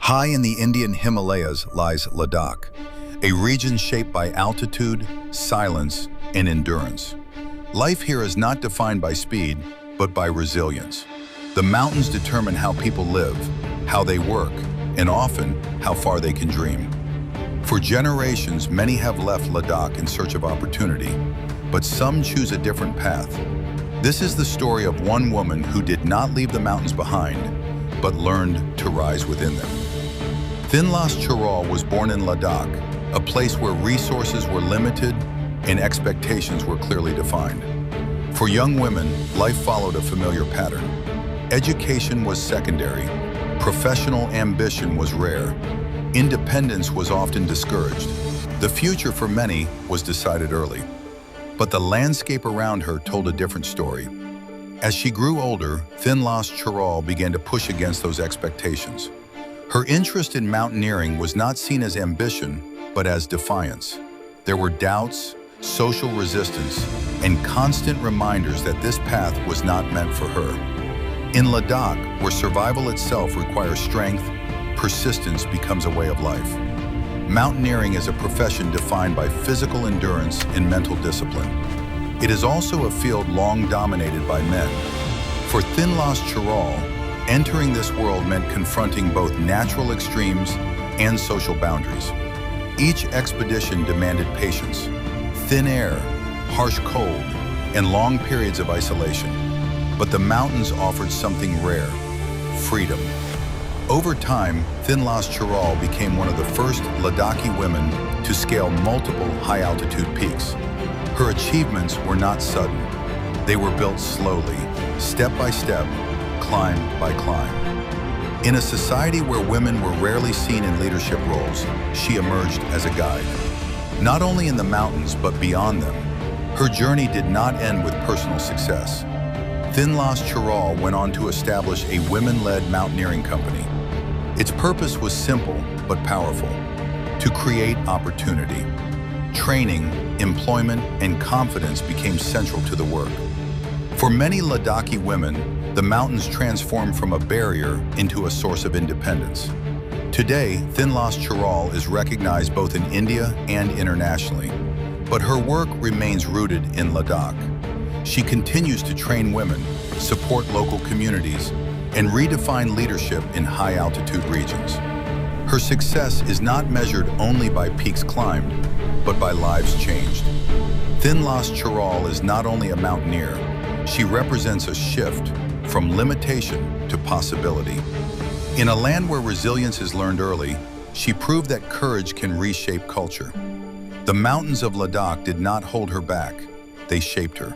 High in the Indian Himalayas lies Ladakh, a region shaped by altitude, silence, and endurance. Life here is not defined by speed, but by resilience. The mountains determine how people live, how they work, and often how far they can dream. For generations, many have left Ladakh in search of opportunity, but some choose a different path. This is the story of one woman who did not leave the mountains behind, but learned to rise within them. Thinlas Chorol was born in Ladakh, a place where resources were limited and expectations were clearly defined. For young women, life followed a familiar pattern. Education was secondary, professional ambition was rare, independence was often discouraged. The future for many was decided early. But the landscape around her told a different story. As she grew older, Thinlas Chorol began to push against those expectations. Her interest in mountaineering was not seen as ambition, but as defiance. There were doubts, social resistance, and constant reminders that this path was not meant for her. In Ladakh, where survival itself requires strength, persistence becomes a way of life. Mountaineering is a profession defined by physical endurance and mental discipline. It is also a field long dominated by men. For Thinlas Chorol, entering this world meant confronting both natural extremes and social boundaries. Each expedition demanded patience, thin air, harsh cold, and long periods of isolation. But the mountains offered something rare: freedom. Over time, Thinlas Chorol became one of the first Ladakhi women to scale multiple high-altitude peaks. Her achievements were not sudden. They were built slowly, step by step, climb by climb. In a society where women were rarely seen in leadership roles, she emerged as a guide. Not only in the mountains, but beyond them. Her journey did not end with personal success. Thinlas Chorol went on to establish a women-led mountaineering company. Its purpose was simple but powerful: to create opportunity. Training, employment, and confidence became central to the work. For many Ladakhi women, the mountains transformed from a barrier into a source of independence. Today, Thinlas Chorol is recognized both in India and internationally, but her work remains rooted in Ladakh. She continues to train women, support local communities, and redefine leadership in high-altitude regions. Her success is not measured only by peaks climbed, but by lives changed. Thinlas Chorol is not only a mountaineer, she represents a shift from limitation to possibility. In a land where resilience is learned early, she proved that courage can reshape culture. The mountains of Ladakh did not hold her back, they shaped her.